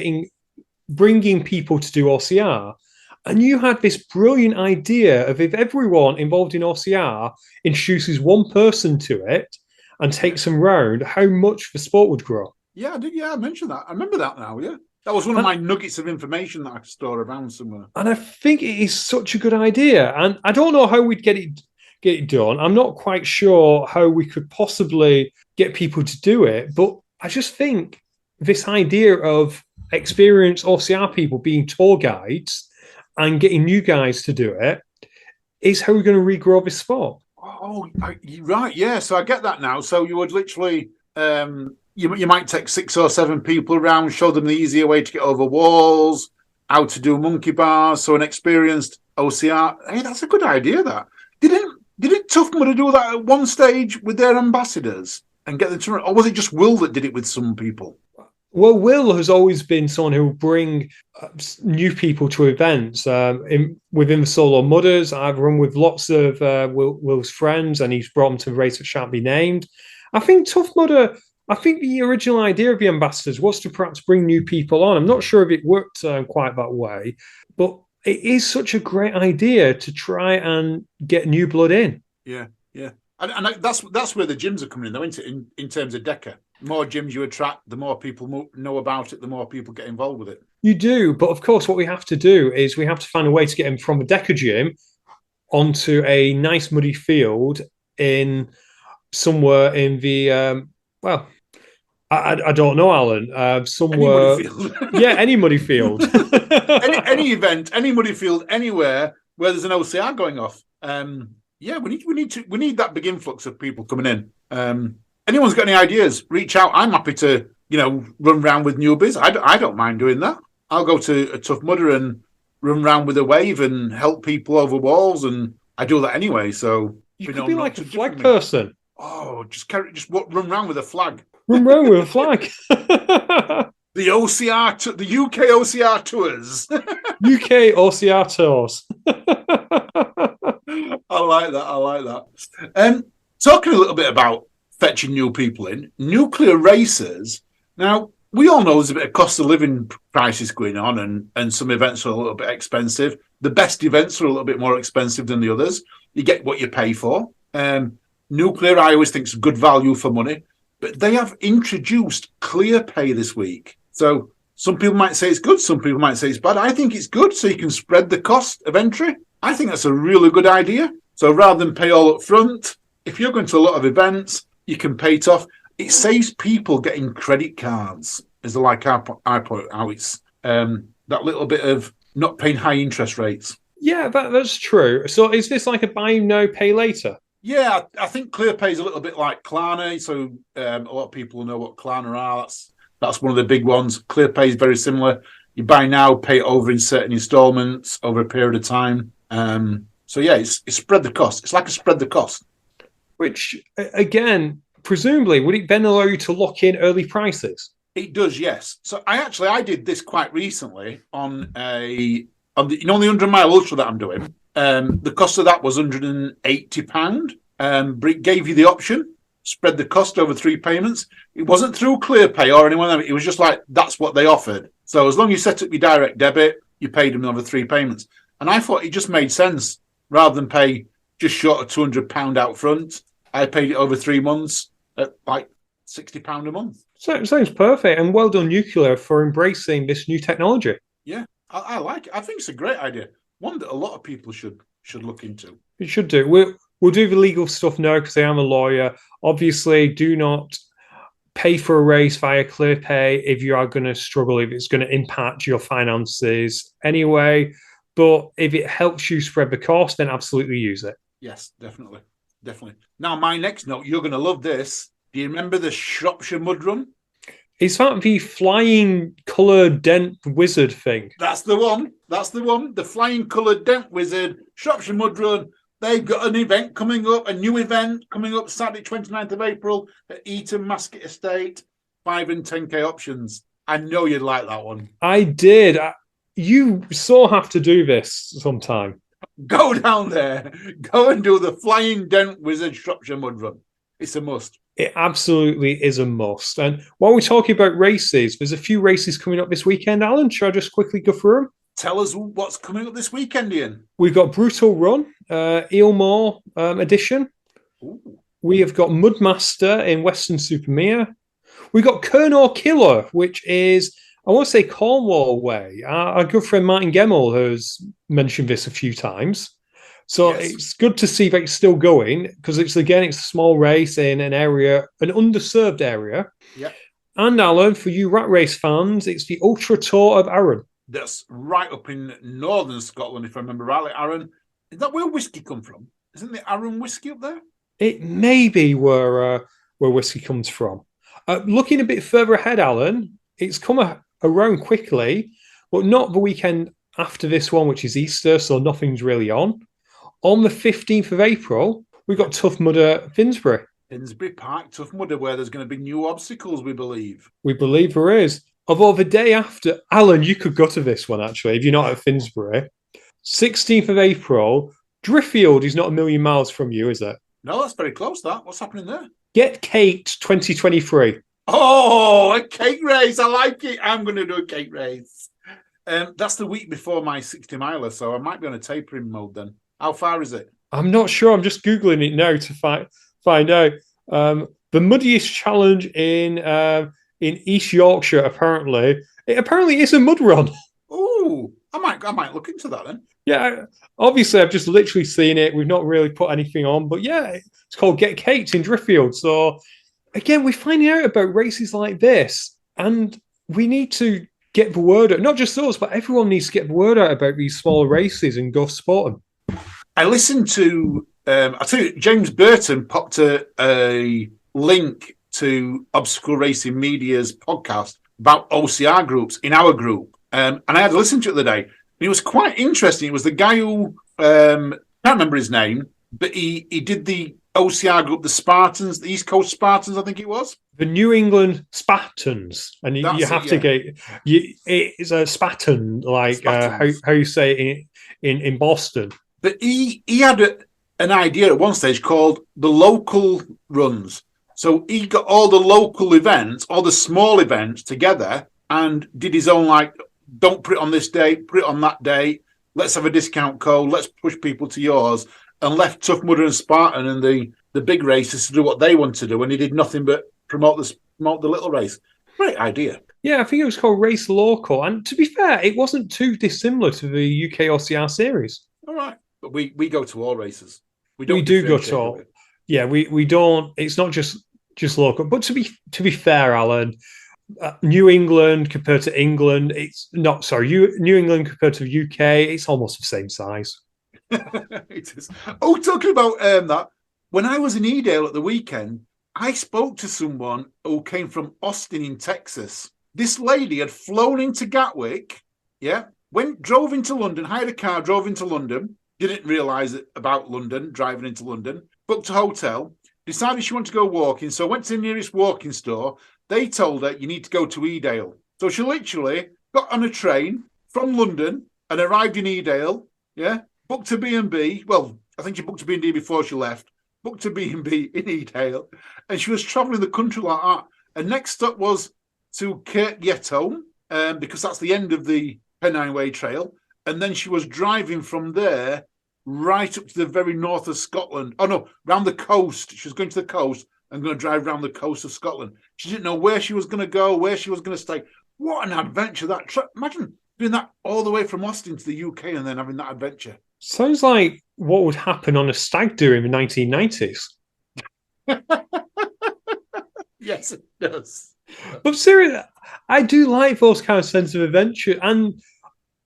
bringing people to do OCR, and you had this brilliant idea of, if everyone involved in OCR introduces one person to it and takes them round, how much the sport would grow. Yeah, I did. Yeah, I mentioned that. I remember that now. Yeah, that was one of my nuggets of information that I could store around somewhere. And I think it is such a good idea. And I don't know how we'd get it done. I'm not quite sure how we could possibly get people to do it. But I just think this idea of experienced OCR people being tour guides and getting new guys to do it is how we're going to regrow this sport. Oh, right, yeah. So I get that now. So you would literally, you might take 6 or 7 people around, show them the easier way to get over walls, how to do monkey bars. So an experienced OCR. Hey, that's a good idea. That didn't Tough Mudder do that at one stage with their ambassadors and get them to, or was it just Will that did it with some people? Well, Will has always been someone who will bring new people to events. Within the Solo Mudders, I've run with lots of Will's friends, and he's brought them to a race that shan't be named. I think Tough Mudder, I think the original idea of the ambassadors was to perhaps bring new people on. I'm not sure if it worked quite that way, but it is such a great idea to try and get new blood in. Yeah, yeah. And that's where the gyms are coming in, though, isn't it? In terms of DECA. The more gyms you attract, the more people know about it, the more people get involved with it. You do, but of course what we have to do is we have to find a way to get them from a DECA gym onto a nice muddy field in somewhere in the, I don't know, Alan. Somewhere. Any muddy field. Yeah, any muddy field. any event, any muddy field, anywhere where there's an OCR going off. Yeah, we need that big influx of people coming in. Anyone's got any ideas? Reach out. I'm happy to run around with newbies. I don't mind doing that. I'll go to a Tough Mudder and run around with a wave and help people over walls, and I do that anyway. So you could be like a flag person. Oh, run around with a flag. Run around with a flag. The OCR, the UK OCR tours. UK OCR tours. I like that. Talking a little bit about fetching new people in, nuclear racers. Now, we all know there's a bit of cost of living crisis going on, and some events are a little bit expensive. The best events are a little bit more expensive than the others. You get what you pay for. Nuclear, I always think, is good value for money, but they have introduced clear pay this week. So some people might say it's good, some people might say it's bad. I think it's good, so you can spread the cost of entry. I think that's a really good idea. So rather than pay all up front, if you're going to a lot of events, you can pay it off. It saves people getting credit cards, as like I put out. It's that little bit of not paying high interest rates. Yeah, that's true. So is this like a buy now, pay later? Yeah, I think ClearPay is a little bit like Klarna. So a lot of people know what Klarna are. That's one of the big ones. ClearPay is very similar. You buy now, pay it over in certain installments over a period of time. So yeah, it's spread the cost. It's like a spread the cost. Which, again, presumably, would it then allow you to lock in early prices? It does, yes. So I did this quite recently on the 100-mile ultra that I'm doing. The cost of that was £180, but it gave you the option, spread the cost over 3 payments. It wasn't through ClearPay or anyone else. It was just like, that's what they offered. So as long as you set up your direct debit, you paid them over 3 payments. And I thought it just made sense. Rather than pay just short of £200 out front, I paid it over 3 months at like £60 a month. So it sounds perfect. And well done, Nuclear, for embracing this new technology. Yeah, I like it. I think it's a great idea. One that a lot of people should look into. It should do. We'll do the legal stuff now because I am a lawyer. Obviously, do not pay for a race via ClearPay if you are going to struggle, if it's going to impact your finances anyway. But if it helps you spread the cost, then absolutely use it. Yes, definitely. Now, my next note, you're going to love this. Do you remember the Shropshire Mud Run? Is that the flying coloured dent wizard thing? That's the one. The flying coloured dent wizard, Shropshire Mud Run. They've got an event coming up, a new event coming up Saturday, 29th of April at Eton Masket Estate. 5 and 10K options. I know you'd like that one. I did. You so have to do this sometime. Go down there. Go and do the flying dent wizard Shropshire Mud Run. It's a must. It absolutely is a must. And while we're talking about races, there's a few races coming up this weekend, Alan. Should I just quickly go through them? Tell us what's coming up this weekend, Ian. We've got Brutal Run, Eelmore edition. Ooh. We have got Mudmaster in Weston-super-Mare. We've got Kernow Killer, which is, I want to say, Cornwall way. Our good friend Martin Gemmell has mentioned this a few times. So yes, it's good to see that it's still going because it's a small race in an underserved area. Yeah. And Alan, for you rat race fans, it's the Ultra Tour of Arran. That's right up in northern Scotland, if I remember rightly. Arran, is that where whiskey come from? Isn't the Arran whiskey up there? It may be where whiskey comes from. Looking a bit further ahead, Alan, it's come around quickly, but not the weekend after this one, which is Easter, so nothing's really on. On the 15th of April, we've got Tough Mudder Finsbury. Finsbury Park, Tough Mudder, where there's going to be new obstacles, we believe. We believe there is. Although the day after, Alan, you could go to this one, actually, if you're not at Finsbury. 16th of April, Driffield is not a million miles from you, is it? No, that's very close, that. What's happening there? Get Caked 2023. Oh, a cake race. I like it. I'm going to do a cake race. That's the week before my 60-miler, so I might be on a tapering mode then. How far is it? I'm not sure. I'm just Googling it now to find out. The muddiest challenge in East Yorkshire, apparently. It apparently is a mud run. Oh, I might look into that then. Yeah, obviously I've just literally seen it. We've not really put anything on, but yeah, it's called Get Caked in Driffield. So again, we're finding out about races like this, and we need to get the word out. Not just us, but everyone needs to get the word out about these smaller races and go support them. I listened to I tell you, James Burton popped a link to Obstacle Racing Media's podcast about OCR groups in our group. And I had to listen to it the other day. It was quite interesting. It was the guy who, can't remember his name, but he did the OCR group, the Spartans, the East Coast Spartans, I think it was. The New England Spartans. And you have to get, it's a Spartan, like how you say it in Boston. But he had an idea at one stage called the local runs. So he got all the local events, all the small events together and did his own, like, don't put it on this date, put it on that date. Let's have a discount code. Let's push people to yours. And left Tough Mudder and Spartan and the big races to do what they want to do. And he did nothing but promote the little race. Great idea. Yeah, I think it was called Race Local. And to be fair, it wasn't too dissimilar to the UKOCR series. All right. But we go to all races. We do go to all. Yeah, we don't. It's not just local. But to be fair, Alan, New England compared to England, it's not. Sorry, New England compared to UK, it's almost the same size. It is. Oh, talking about that. When I was in Edale at the weekend, I spoke to someone who came from Austin in Texas. This lady had flown into Gatwick. Yeah, drove into London, hired a car, drove into London. Didn't realise about London, driving into London, booked a hotel, decided she wanted to go walking, so went to the nearest walking store. They told her, you need to go to Edale. So she literally got on a train from London and arrived in Edale, yeah, booked a B&B. Well, I think she booked a B&B before she left, booked a B&B in Edale, and she was travelling the country like that. And next stop was to Kirkyetholm, because that's the end of the Pennine Way Trail. And then she was driving from there right up to the very north of Scotland. Oh, no, round the coast. She was going to the coast and going to drive around the coast of Scotland. She didn't know where she was going to go, where she was going to stay. What an adventure that trip. Imagine doing that all the way from Austin to the UK and then having that adventure. Sounds like what would happen on a stag do in the 1990s. Yes, it does. But seriously, I do like those kind of sense of adventure. And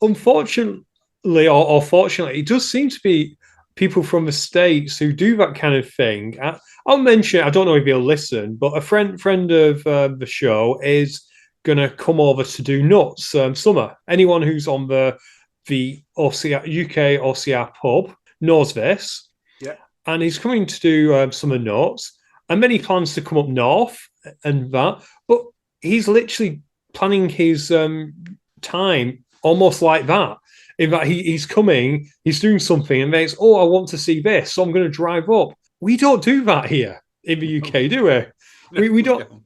unfortunately, or fortunately, it does seem to be people from the States who do that kind of thing. I'll mention, I don't know if you'll listen, but a friend of the show is going to come over to do nuts summer. Anyone who's on the OCR, UK OCR pub knows this. Yeah. And he's coming to do summer nuts. And then he plans to come up north and that. But he's literally planning his time almost like that. In fact, he's coming, he's doing something, and then it's, I want to see this, so I'm going to drive up. We don't do that here in the UK, do we? We don't.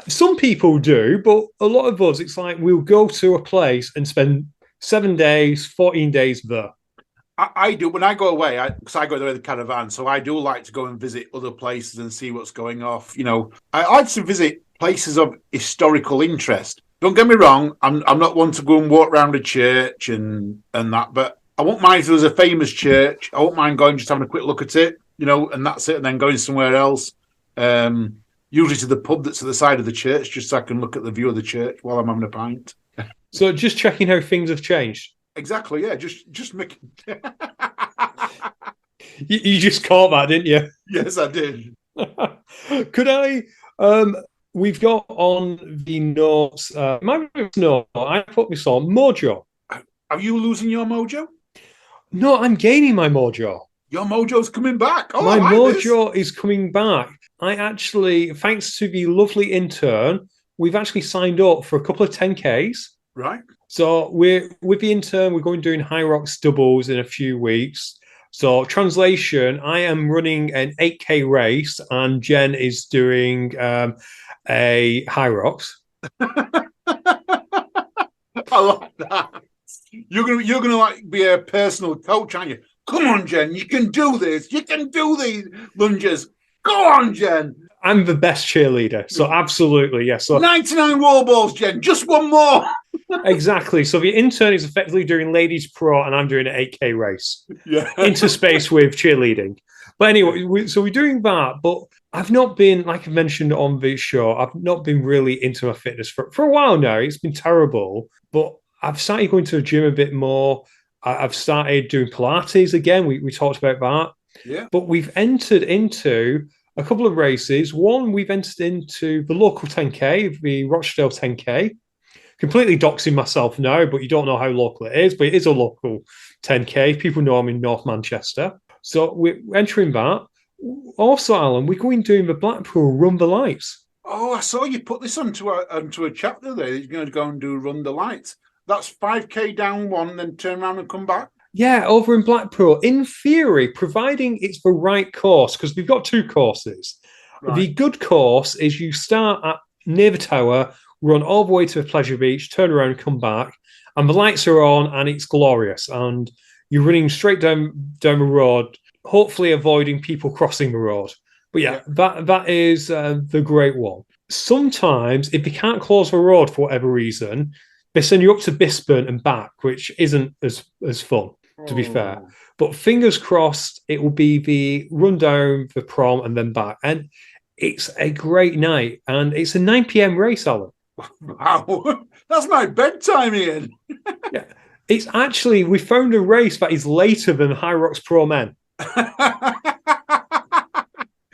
Some people do, but a lot of us, it's like we'll go to a place and spend 7 days, 14 days there. I do. When I go away, because I go there with the caravan, so I do like to go and visit other places and see what's going off. You know, I like to visit places of historical interest. Don't get me wrong, I'm not one to go and walk around a church and that, but I won't mind if there was a famous church. I won't mind going, just having a quick look at it, you know, and that's it, and then going somewhere else. Usually to the pub that's at the side of the church, just so I can look at the view of the church while I'm having a pint. So just checking how things have changed. Exactly, yeah. Just making. You just caught that, didn't you? Yes, I did. Could I? We've got on the notes. I put this on Mojo. Are you losing your mojo? No, I'm gaining my mojo. Your mojo's coming back. Oh, my mojo is coming back. I actually, thanks to the lovely intern, we've actually signed up for a couple of 10Ks. Right. So we're with the intern, we're going doing High Rocks doubles in a few weeks. So translation, I am running an 8K race and Jen is doing a High Rocks. I like that. You're gonna like be a personal coach, aren't you? Come on, Jen, you can do this. You can do these lunges. Go on, Jen. I'm the best cheerleader, so absolutely, yes. So 99 wall balls, Jen. Just one more. Exactly. So the intern is effectively doing ladies pro, and I'm doing an 8K race. Yeah. Interspace with cheerleading. But anyway, so we're doing that. But I've not been, like I mentioned on this show, I've not been really into my fitness for a while now. It's been terrible. But I've started going to the gym a bit more. I've started doing Pilates again. We talked about that. Yeah. But we've entered into a couple of races. One, we've entered into the local 10K, the Rochdale 10K. Completely doxing myself now, but you don't know how local it is, but it is a local 10K. People know I'm in North Manchester. So we're entering that. Also, Alan, we're going doing the Blackpool Run the Lights. Oh, I saw you put this onto a chapter there. You're going to go and do Run the Lights. That's 5K down one, then turn around and come back. Yeah, over in Blackpool. In theory, providing it's the right course, because we've got 2 courses. Right. The good course is you start at near the tower, run all the way to the pleasure beach, turn around, come back, and the lights are on, and it's glorious. And you're running straight down the road, hopefully avoiding people crossing the road. But yeah. that is the great one. Sometimes, if they can't close the road for whatever reason, they send you up to Bisburn and back, which isn't as fun, to be fair. But fingers crossed, it will be the run down, the prom, and then back. And it's a great night. And it's a 9 p.m. race, Alan. Wow. That's my bedtime, Ian. Yeah. It's actually, we found a race that is later than High Rocks Pro Men.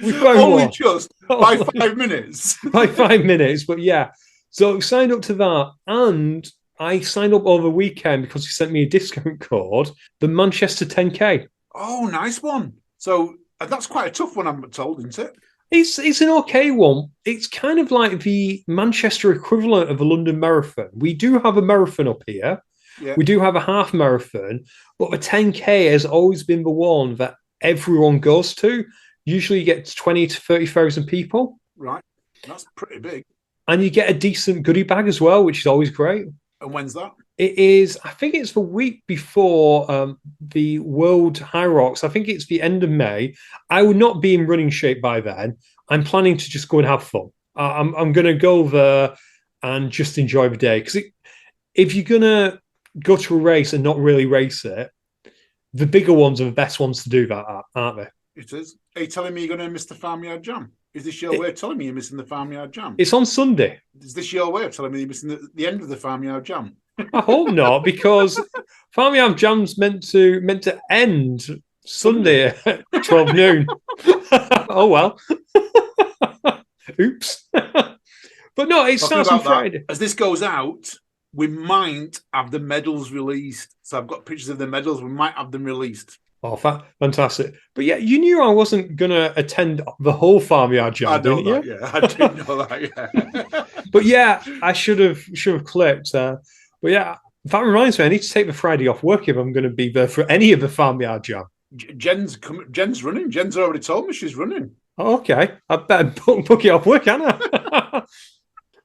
We found only one. Just by 5 minutes. By 5 minutes, but yeah. So signed up to that, and I signed up over the weekend because he sent me a discount code, the Manchester 10K. Oh, nice one. So that's quite a tough one, I'm told, isn't it? It's an okay one. It's kind of like the Manchester equivalent of a London Marathon. We do have a marathon up here. Yeah. We do have a half marathon, but the 10K has always been the one that everyone goes to. Usually you get 20 to 30,000 people. Right. That's pretty big. And you get a decent goodie bag as well, which is always great. And when's that? It is, I think it's the week before the World High Rocks. I think it's the end of May. I will not be in running shape by then. I'm planning to just go and have fun. I'm going to go there and just enjoy the day. Because if you're going to go to a race and not really race it, the bigger ones are the best ones to do that at, aren't they? It is. Are you telling me you're going to miss the Farmyard Jam? Is this your way of telling me you're missing the Farmyard Jam? It's on Sunday. Is this your way of telling me you're missing the end of the Farmyard Jam? I hope not, because Farmyard Jam's meant to end Sunday at 12 noon. Oh, well. Oops. But no, it starts on Friday. As this goes out, we might have the medals released. So I've got pictures of the medals. We might have them released. Oh, fantastic. But yeah, you knew I wasn't going to attend the whole Farmyard Jam, didn't you? Yeah, I did know that, yeah. But yeah, I should have clipped. But yeah, that reminds me, I need to take the Friday off work if I'm going to be there for any of the Farmyard Jam. Jen's running. Jen's already told me she's running. Oh, okay. I better book it off work, can't I?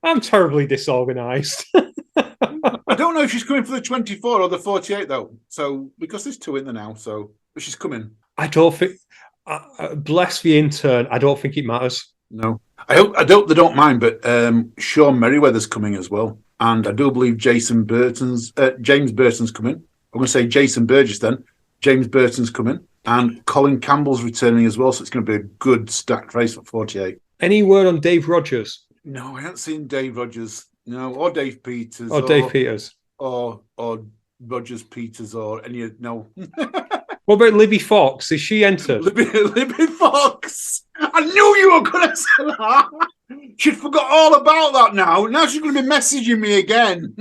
I'm terribly disorganised. I don't know if she's coming for the 24 or the 48, though. So, because there's 2 in there now, but she's coming. I don't think, bless the intern, I don't think it matters. No. I hope they don't mind, but Sean Merriweather's coming as well. And I do believe James Burton's coming. I'm going to say Jason Burgess then. James Burton's coming. And Colin Campbell's returning as well, so it's going to be a good stacked race for 48. Any word on Dave Rogers? No, I haven't seen Dave Rogers. No, or Dave Peters. Dave Peters. Or Rogers Peters or any... No. What about Libby Fox? Is she entered? Libby Fox! I knew you were going to say that! She'd forgot all about that now. Now she's going to be messaging me again.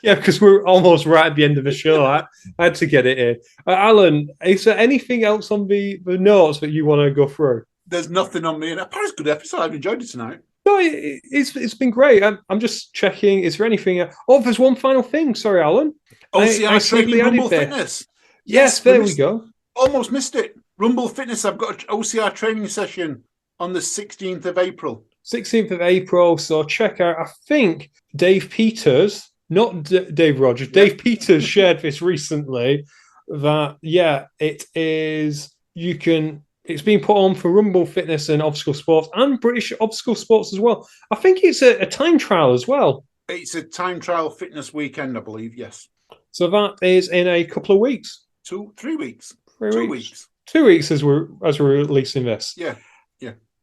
Yeah, because we're almost right at the end of the show. I had to get it in. Alan, is there anything else on the notes that you want to go through? There's nothing on me. And apparently it's a good episode. I've enjoyed it tonight. No, it's been great. I'm just checking. Is there anything? Oh, there's one final thing. Sorry, Alan. OCR training Rumble Fitness. Yes, there we go. Almost missed it. Rumble Fitness. I've got an OCR training session on the 16th of April. 16th of April. So check out. I think Dave Peters, not Dave Rogers. Yeah. Dave Peters shared this recently. That it is. You can. It's been put on for Rumble Fitness and Obstacle Sports and British Obstacle Sports as well. I think it's a time trial as well. It's a time trial fitness weekend, I believe, yes. So that is in a couple of weeks. 3 weeks. 2 weeks. 2 weeks as we're releasing this. Yeah.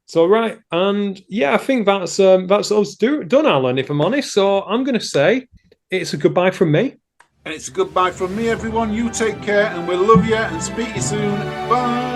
So right, and I think that's us done, Alan, if I'm honest. So I'm going to say it's a goodbye from me. And it's a goodbye from me, everyone. You take care, and we'll love you and speak to you soon. Bye.